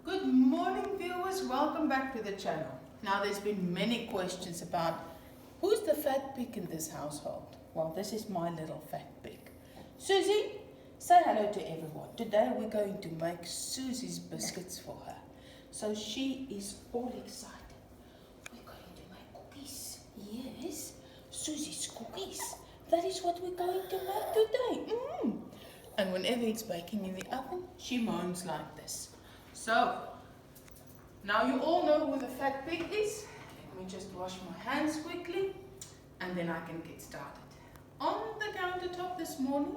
Good morning viewers, welcome back to the channel. Now there's been many questions about who's the fat pig in this household. Well, this is my little fat pig. Suzi, say hello to everyone. Today we're going to make Suzi's biscuits for her. So she is all excited. We're going to make cookies. Yes, Suzi's cookies. That is what we're going to make today. And whenever it's baking in the oven, she moans like this. So, now you all know who the fat pig is. Let me just wash my hands quickly and then I can get started. On the countertop this morning,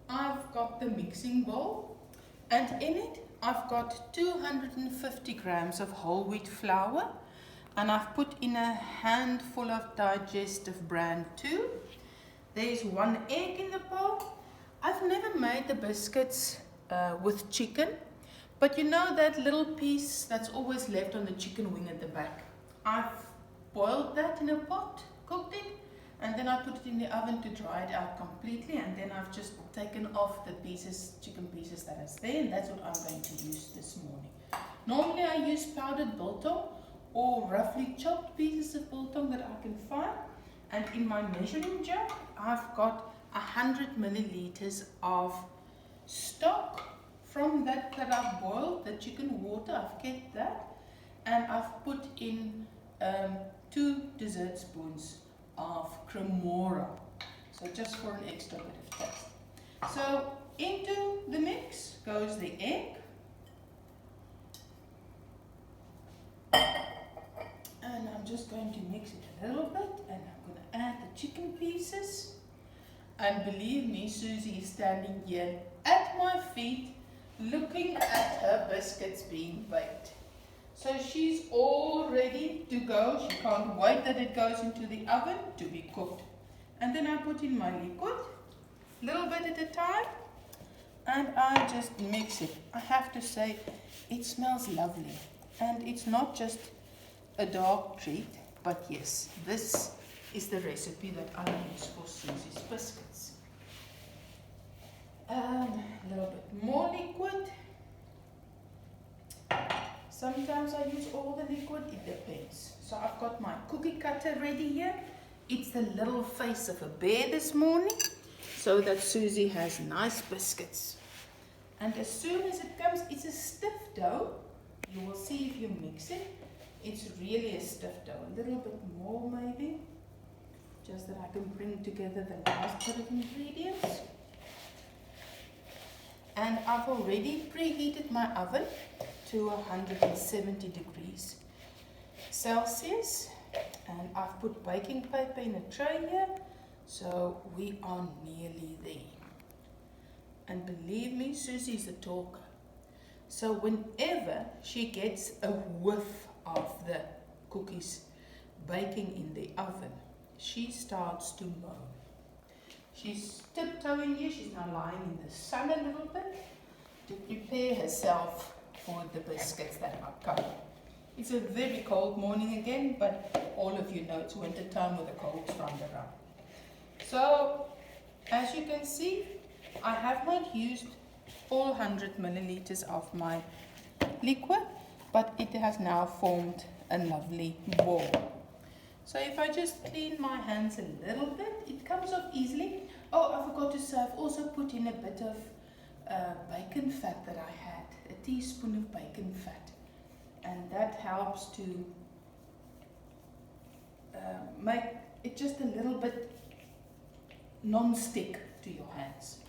I've got the mixing bowl and in it I've got 250 grams of whole wheat flour and I've put in a handful of digestive bran 2. There's 1 egg in the bowl. I've never made the biscuits with chicken. But you know that little piece that's always left on the chicken wing at the back? I've boiled that in a pot, cooked it, and then I put it in the oven to dry it out completely, and then I've just taken off the pieces, chicken pieces that is there, and that's what I'm going to use this morning. Normally I use powdered biltong or roughly chopped pieces of biltong that I can find, and in my measuring jug I've got 100 milliliters of stock. From that I've boiled, the chicken water, I've kept that, and I've put in 2 dessert spoons of cremora, so just for an extra bit of taste. So into the mix goes the egg, and I'm just going to mix it a little bit, and I'm going to add the chicken pieces, and believe me, Suzi is standing here at my feet looking at her biscuits being baked. So she's all ready to go. She can't wait that it goes into the oven to be cooked. And then I put in my liquid, a little bit at a time, and I just mix it. I have to say, it smells lovely. And it's not just a dog treat, but yes, this is the recipe that I use for Suzi's biscuits. A little bit more liquid. Sometimes I use all the liquid, it depends. So I've got my cookie cutter ready here. It's the little face of a bear this morning, so that Suzi has nice biscuits. And as soon as it comes, it's a stiff dough. You will see if you mix it. It's really a stiff dough. A little bit more maybe, just that I can bring together the last bit of ingredients. And I've already preheated my oven to 170 degrees Celsius, and I've put baking paper in a tray here, so we are nearly there. And believe me, Suzi is a talker, so whenever she gets a whiff of the cookies baking in the oven, she starts to moan. She's tiptoeing here. She's now lying in the sun a little bit to prepare herself for the biscuits that are coming. It's a very cold morning again, but all of you know it's winter time with a cold front around. So, as you can see, I have not used all 100 milliliters of my liquid, but it has now formed a lovely ball. So if I just clean my hands a little bit, it comes off easily. Oh, I forgot to say, I've also put in a bit of bacon fat that I had, a teaspoon of bacon fat. And that helps to make it just a little bit non-stick to your hands.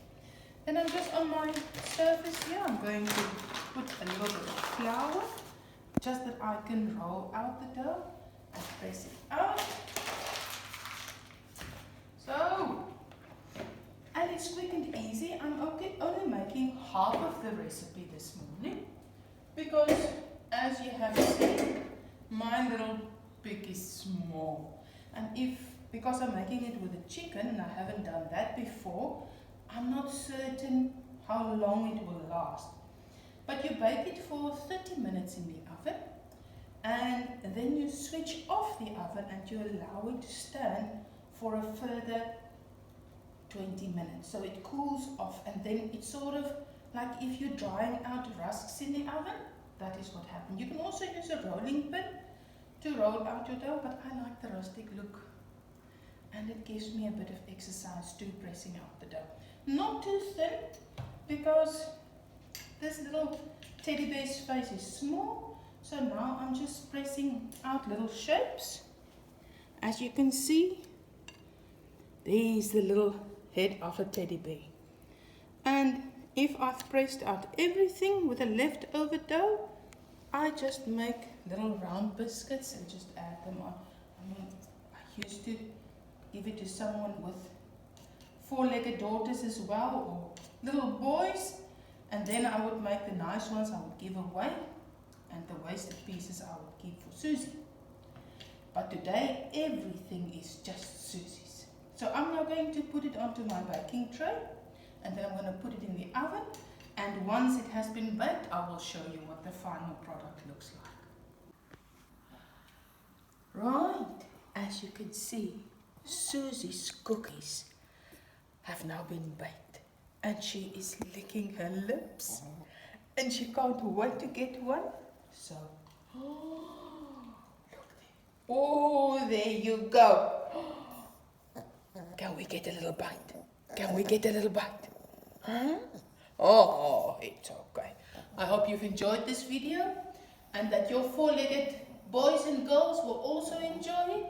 Then I'm just on my surface here, I'm going to put a little bit of flour, just that I can roll out the dough. And press it out. So, and it's quick and easy. I'm only making half of the recipe this morning because, as you have seen, my little pig is small. And because I'm making it with a chicken and I haven't done that before, I'm not certain how long it will last. But you bake it for 30 minutes in the oven. And then you switch off the oven and you allow it to stand for a further 20 minutes. So it cools off, and then it's sort of like if you're drying out rusks in the oven, that is what happened. You can also use a rolling pin to roll out your dough, but I like the rustic look. And it gives me a bit of exercise too, pressing out the dough. Not too thin, because this little teddy bear's face is small. So now I'm just pressing out little shapes. As you can see, there's the little head of a teddy bear. And if I've pressed out everything with the leftover dough, I just make little round biscuits and just add them on. I mean, I used to give it to someone with four-legged daughters as well, or little boys, and then I would make the nice ones I would give away, and the wasted pieces I would keep for Suzi. But today everything is just Suzi's. So I'm now going to put it onto my baking tray, and then I'm going to put it in the oven, and once it has been baked I will show you what the final product looks like. Right, as you can see, Suzi's cookies have now been baked, and she is licking her lips, and she can't wait to get one. So, look there. Oh, there you go. Can we get a little bite? Can we get a little bite? Huh? Oh, it's okay. I hope you've enjoyed this video, and that your four-legged boys and girls will also enjoy it.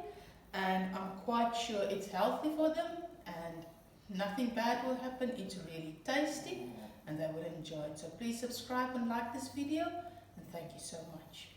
And I'm quite sure it's healthy for them, and nothing bad will happen. It's really tasty, and they will enjoy it. So please subscribe and like this video, and thank you so much.